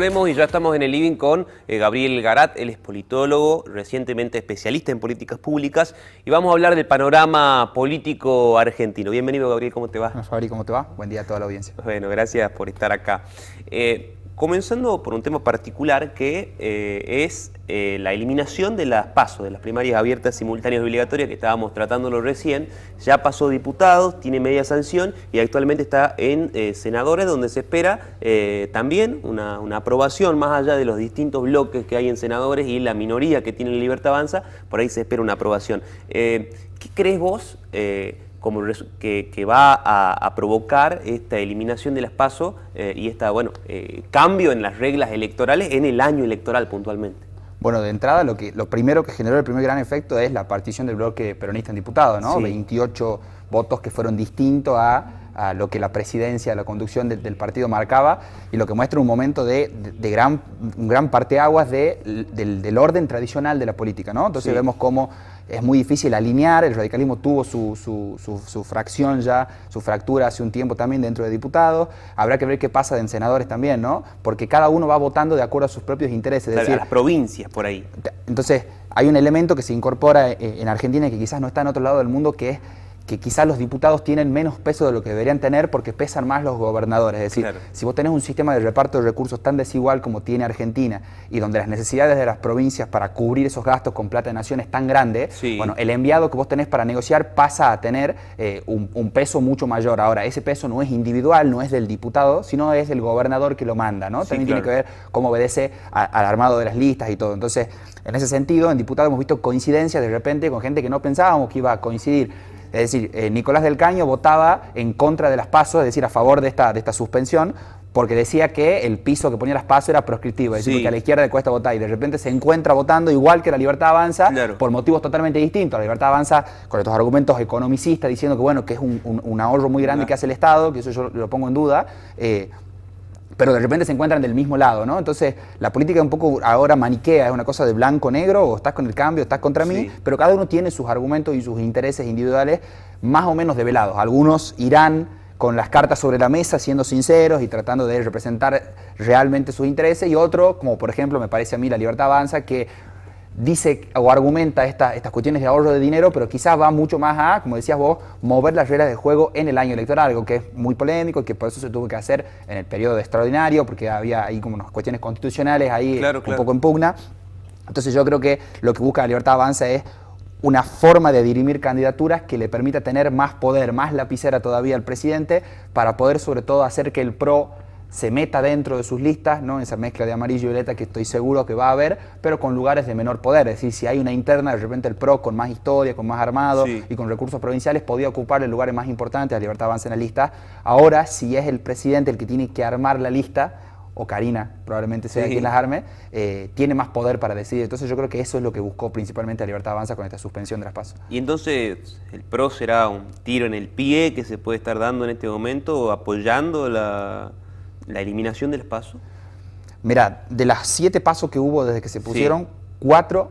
Volvemos y ya estamos en el living con Gabriel Garat. Él es politólogo, recientemente especialista en políticas públicas, y vamos a hablar del panorama político argentino. Bienvenido, Gabriel, ¿cómo te va? Bueno, Fabri, ¿cómo te va? Buen día a toda la audiencia. Bueno, gracias por estar acá. Comenzando por un tema particular que es la eliminación de las PASO, de las primarias abiertas, simultáneas y obligatorias, que estábamos tratándolo recién. Ya pasó diputados, tiene media sanción y actualmente está en senadores, donde se espera también una aprobación más allá de los distintos bloques que hay en senadores y la minoría que tiene Libertad Avanza. Por ahí se espera una aprobación. ¿Qué crees vos que va a provocar esta eliminación de las PASO y cambio en las reglas electorales en el año electoral puntualmente? Bueno, de entrada lo primero que generó el primer gran efecto es la partición del bloque peronista en diputados, ¿no? Sí. 28 votos que fueron distintos a lo que la presidencia, la conducción del partido marcaba, y lo que muestra un momento de un gran parteaguas del orden tradicional de la política, ¿no? Entonces sí, vemos cómo es muy difícil alinear. El radicalismo tuvo su fracción ya, su fractura hace un tiempo también dentro de diputados. Habrá que ver qué pasa en senadores también, ¿no? Porque cada uno va votando de acuerdo a sus propios intereses. Es decir, las provincias por ahí. Entonces, hay un elemento que se incorpora en Argentina y que quizás no está en otro lado del mundo, que es que quizás los diputados tienen menos peso de lo que deberían tener porque pesan más los gobernadores. Es decir, claro, si vos tenés un sistema de reparto de recursos tan desigual como tiene Argentina, y donde las necesidades de las provincias para cubrir esos gastos con plata de nación es tan grande, sí, bueno, el enviado que vos tenés para negociar pasa a tener un peso mucho mayor. Ahora, ese peso no es individual, no es del diputado, sino es del gobernador que lo manda, ¿no? Sí, también claro, tiene que ver cómo obedece al armado de las listas y todo. Entonces, en ese sentido, en diputados hemos visto coincidencias de repente con gente que no pensábamos que iba a coincidir. Es decir, Nicolás del Caño votaba en contra de las PASO, es decir, a favor de esta suspensión, porque decía que el piso que ponía las PASO era proscriptivo, es decir, sí, porque a la izquierda le cuesta votar, y de repente se encuentra votando igual que la Libertad Avanza, claro, por motivos totalmente distintos. La Libertad Avanza con estos argumentos economicistas diciendo que, bueno, que es un ahorro muy grande que hace el Estado, que eso yo lo pongo en duda, pero de repente se encuentran del mismo lado, ¿no? Entonces, la política un poco ahora maniquea, es una cosa de blanco-negro, o estás con el cambio, o estás contra mí, pero cada uno tiene sus argumentos y sus intereses individuales más o menos develados. Algunos irán con las cartas sobre la mesa, siendo sinceros y tratando de representar realmente sus intereses, y otros, como por ejemplo, me parece a mí la Libertad Avanza, que dice o argumenta estas cuestiones de ahorro de dinero, pero quizás va mucho más a, como decías vos, mover las reglas de juego en el año electoral, algo que es muy polémico y que por eso se tuvo que hacer en el periodo extraordinario, porque había ahí como unas cuestiones constitucionales ahí, claro, un poco en pugna. Entonces yo creo que lo que busca la Libertad Avanza es una forma de dirimir candidaturas que le permita tener más poder, más lapicera todavía al presidente, para poder sobre todo hacer que el PRO se meta dentro de sus listas, ¿no? Esa mezcla de amarillo y violeta que estoy seguro que va a haber, pero con lugares de menor poder. Es decir, si hay una interna, de repente el PRO con más historia, con más armado, sí, y con recursos provinciales podía ocupar el lugares más importantes. La Libertad Avanza en la lista. Ahora, si es el presidente el que tiene que armar la lista, o Karina probablemente sea, sí, quien las arme, tiene más poder para decidir. Entonces yo creo que eso es lo que buscó principalmente la Libertad Avanza con esta suspensión de las PASO. Y entonces, ¿el PRO será un tiro en el pie que se puede estar dando en este momento, apoyando la eliminación de las PASO? Mirá, de las 7 PASO que hubo desde que se pusieron, sí, 4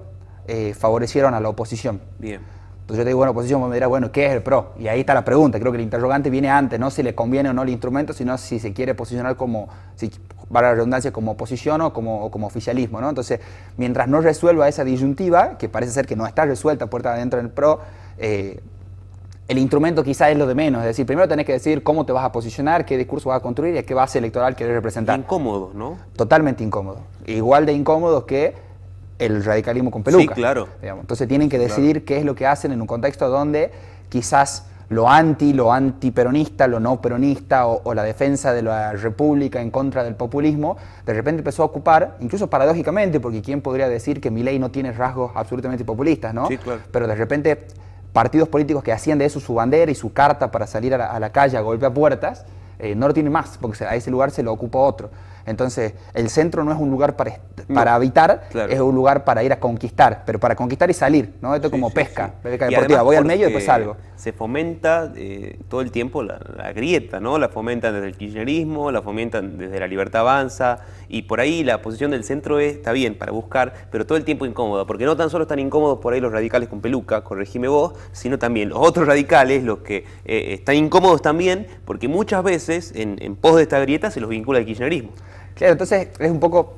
favorecieron a la oposición. Bien. Entonces yo te digo, bueno, oposición me dirá, bueno, ¿qué es el PRO? Y ahí está la pregunta. Creo que el interrogante viene antes, no si le conviene o no el instrumento, sino si se quiere posicionar como, si valga la redundancia, como oposición o como oficialismo, ¿no? Entonces, mientras no resuelva esa disyuntiva, que parece ser que no está resuelta puerta adentro del PRO, el instrumento quizá es lo de menos. Es decir, primero tenés que decir cómo te vas a posicionar, qué discurso vas a construir y a qué base electoral querés representar. Incómodo, ¿no? Totalmente incómodo. Igual de incómodos que el radicalismo con peluca. Sí, claro. Digamos. Entonces tienen que decidir qué es lo que hacen en un contexto donde quizás lo antiperonista, lo no peronista o la defensa de la república en contra del populismo, de repente empezó a ocupar, incluso paradójicamente, porque quién podría decir que Milei no tiene rasgos absolutamente populistas, ¿no? Sí, claro. Pero de repente partidos políticos que hacían de eso su bandera y su carta para salir a la calle a golpear puertas, no lo tienen más, porque a ese lugar se lo ocupa otro. Entonces, el centro no es un lugar para habitar, claro, es un lugar para ir a conquistar, pero para conquistar y salir, ¿no? Esto es como pesca, pesca deportiva, voy al medio y después salgo. Se fomenta todo el tiempo la grieta, ¿no? La fomentan desde el kirchnerismo, la fomentan desde la Libertad Avanza, y por ahí la posición del centro está bien para buscar, pero todo el tiempo incómoda, porque no tan solo están incómodos por ahí los radicales con peluca, corregime vos, sino también los otros radicales, los que están incómodos también, porque muchas veces en pos de esta grieta se los vincula al kirchnerismo. Claro, entonces es un poco...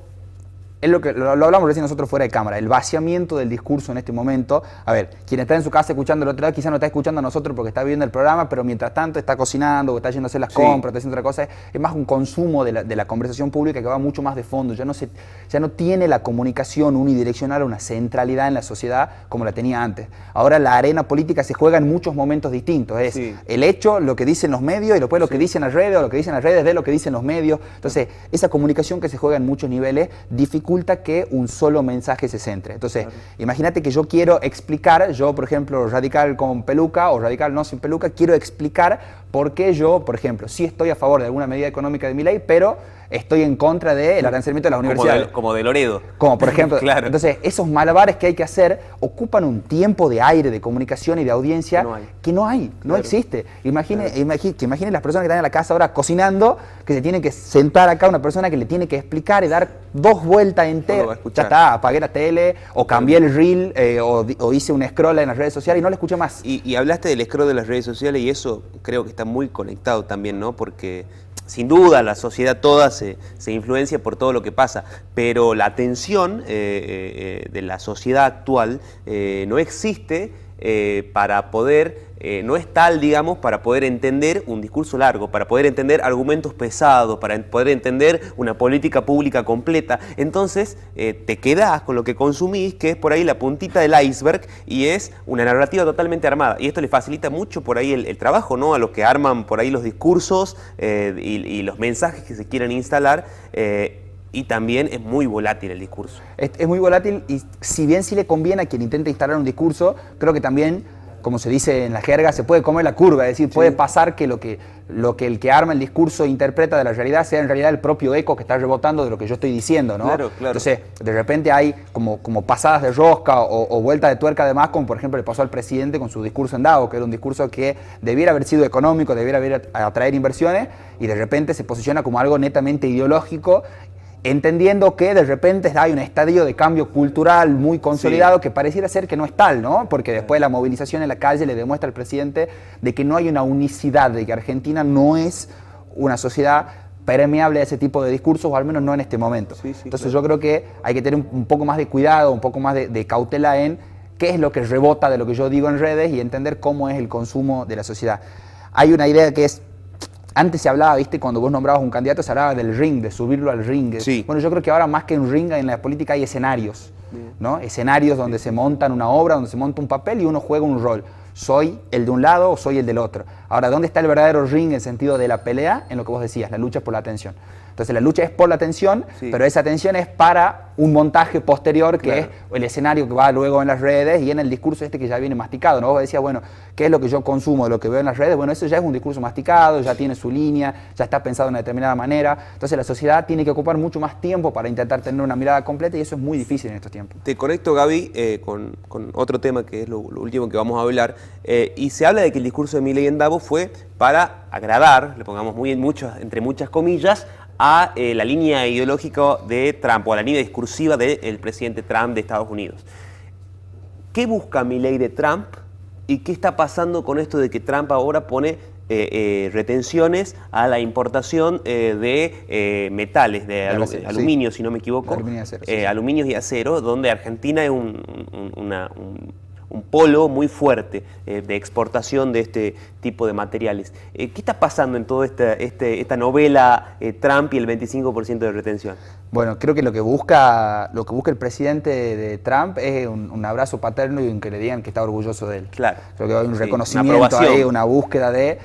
Es lo que lo hablamos recién nosotros fuera de cámara, el vaciamiento del discurso en este momento. A ver, quien está en su casa escuchando el otro lado quizás no está escuchando a nosotros porque está viendo el programa, pero mientras tanto está cocinando o está yendo a hacer las compras, está haciendo otra cosa. Es más un consumo de la conversación pública que va mucho más de fondo. Ya no tiene la comunicación unidireccional una centralidad en la sociedad como la tenía antes. Ahora la arena política se juega en muchos momentos distintos. Es el hecho, lo que dicen los medios y después lo que dicen las redes, o lo que dicen las redes de lo que dicen los medios. Entonces, esa comunicación que se juega en muchos niveles dificulta que un solo mensaje se centre. Entonces, imagínate que yo quiero explicar, yo por ejemplo, radical con peluca o radical no sin peluca, quiero explicar por qué yo, por ejemplo, sí estoy a favor de alguna medida económica de mi ley, pero estoy en contra del arancelamiento de las universidades. Como de Loredo. Como por ejemplo, claro. Entonces esos malabares que hay que hacer ocupan un tiempo de aire, de comunicación y de audiencia que no existe. Imagine las personas que están en la casa ahora cocinando, que se tiene que sentar acá una persona que le tiene que explicar y dar 2 vueltas enteras. Ya está, apagué la tele, o cambié el reel, o hice un scroll en las redes sociales y no lo escuché más. Y hablaste del scroll de las redes sociales y eso creo que está muy conectado también, ¿no? Porque sin duda la sociedad toda se influencia por todo lo que pasa, pero la atención de la sociedad actual no existe para poder, no es tal, digamos, para poder entender un discurso largo, para poder entender argumentos pesados, para poder entender una política pública completa. Entonces te quedás con lo que consumís, que es por ahí la puntita del iceberg, y es una narrativa totalmente armada. Y esto le facilita mucho por ahí el trabajo, ¿no? A los que arman por ahí los discursos y los mensajes que se quieren instalar. Y también es muy volátil el discurso. Es muy volátil y si bien sí le conviene a quien intenta instalar un discurso, creo que también, como se dice en la jerga, se puede comer la curva. Es decir, puede pasar que lo que el que arma el discurso interpreta de la realidad sea en realidad el propio eco que está rebotando de lo que yo estoy diciendo, ¿no? Claro. Entonces, de repente hay como pasadas de rosca o vueltas de tuerca además, como por ejemplo le pasó al presidente con su discurso en Davos, que era un discurso que debiera haber sido económico, debiera atraer inversiones, y de repente se posiciona como algo netamente ideológico, entendiendo que de repente hay un estadio de cambio cultural muy consolidado que pareciera ser que no es tal, ¿no? Porque después la movilización en la calle le demuestra al presidente de que no hay una unicidad, de que Argentina no es una sociedad permeable a ese tipo de discursos, o al menos no en este momento. Entonces yo creo que hay que tener un poco más de cuidado, un poco más de cautela en qué es lo que rebota de lo que yo digo en redes y entender cómo es el consumo de la sociedad. Hay una idea que es... Antes se hablaba, ¿viste? Cuando vos nombrabas un candidato se hablaba del ring, de subirlo al ring. Bueno, yo creo que ahora más que un ring en la política hay escenarios, ¿no? Escenarios donde se montan una obra, donde se monta un papel y uno juega un rol. ¿Soy el de un lado o soy el del otro? Ahora, ¿dónde está el verdadero ring en el sentido de la pelea? En lo que vos decías, la lucha por la atención. Entonces la lucha es por la atención, pero esa atención es para un montaje posterior que es el escenario que va luego en las redes y en el discurso que ya viene masticado, ¿no? Vos decías, bueno, ¿qué es lo que yo consumo de lo que veo en las redes? Bueno, eso ya es un discurso masticado, ya tiene su línea, ya está pensado de una determinada manera. Entonces la sociedad tiene que ocupar mucho más tiempo para intentar tener una mirada completa y eso es muy difícil en estos tiempos. Te conecto, Gaby, con otro tema que es lo último que vamos a hablar. Y se habla de que el discurso de Milei en Davos fue para agradar, le pongamos entre muchas comillas, a la línea ideológica de Trump o a la línea discursiva del presidente Trump de Estados Unidos. ¿Qué busca Milei de Trump y qué está pasando con esto de que Trump ahora pone retenciones a la importación de metales, de aluminio, si no me equivoco, aluminio y acero, aluminios y acero, donde Argentina es un polo muy fuerte de exportación de este tipo de materiales. ¿Qué está pasando en toda esta novela Trump y el 25% de retención? Bueno, creo que lo que busca el presidente de Trump es un abrazo paterno y que le digan que está orgulloso de él. Claro. Creo que hay un reconocimiento ahí, una búsqueda de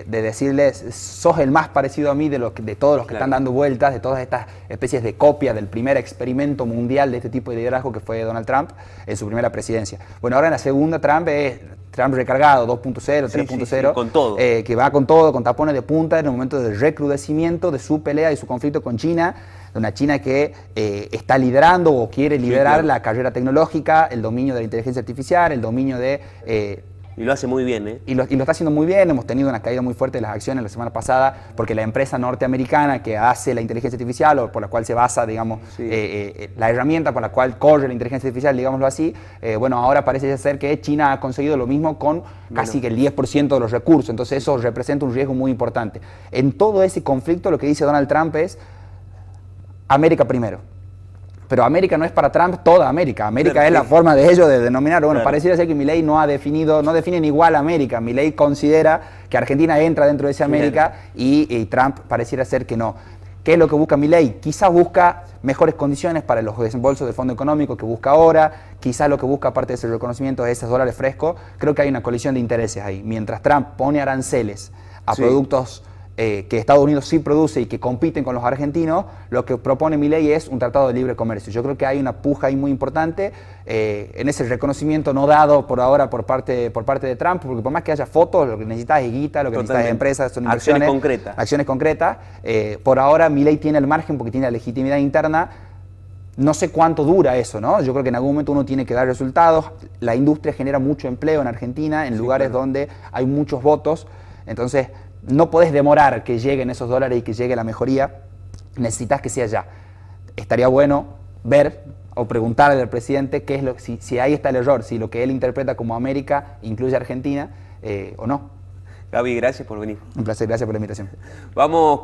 decirles, sos el más parecido a mí de todos los que están dando vueltas, de todas estas especies de copia del primer experimento mundial de este tipo de liderazgo que fue Donald Trump en su primera presidencia. Bueno, ahora en la segunda Trump es Trump recargado, 2.0, 3.0, con todo. Que va con todo, con tapones de punta en el momento del recrudecimiento de su pelea y su conflicto con China, de una China que está liderando o quiere liderar la carrera tecnológica, el dominio de la inteligencia artificial, el dominio de... Y lo hace muy bien, ¿eh? Y lo está haciendo muy bien. Hemos tenido una caída muy fuerte de las acciones la semana pasada porque la empresa norteamericana que hace la inteligencia artificial o por la cual se basa, digamos, la herramienta por la cual corre la inteligencia artificial, digámoslo así, bueno, ahora parece ser que China ha conseguido lo mismo con casi que el 10% de los recursos. Entonces eso representa un riesgo muy importante. En todo ese conflicto lo que dice Donald Trump es: América primero. Pero América no es para Trump toda América. América Claro, es la sí. forma de ellos de denominar. Bueno, Claro. pareciera ser que Milei no definen igual a América. Milei considera que Argentina entra dentro de esa América y Trump pareciera ser que no. ¿Qué es lo que busca Milei? Quizás busca mejores condiciones para los desembolsos del Fondo Económico que busca ahora. Quizás lo que busca, aparte de ese reconocimiento de esos dólares frescos, creo que hay una colisión de intereses ahí. Mientras Trump pone aranceles a productos que Estados Unidos sí produce y que compiten con los argentinos, lo que propone Milei es un tratado de libre comercio. Yo creo que hay una puja ahí muy importante en ese reconocimiento no dado por ahora por parte de Trump, porque por más que haya fotos, lo que necesitas es guita, lo que necesitas es empresas, son inversiones. Acciones concretas. Por ahora Milei tiene el margen porque tiene la legitimidad interna. No sé cuánto dura eso, ¿no? Yo creo que en algún momento uno tiene que dar resultados. La industria genera mucho empleo en Argentina, en lugares donde hay muchos votos. Entonces, no podés demorar que lleguen esos dólares y que llegue la mejoría, necesitas que sea ya. Estaría bueno ver o preguntarle al presidente qué es si ahí está el error, si lo que él interpreta como América incluye a Argentina o no. Gaby, gracias por venir. Un placer, gracias por la invitación. Vamos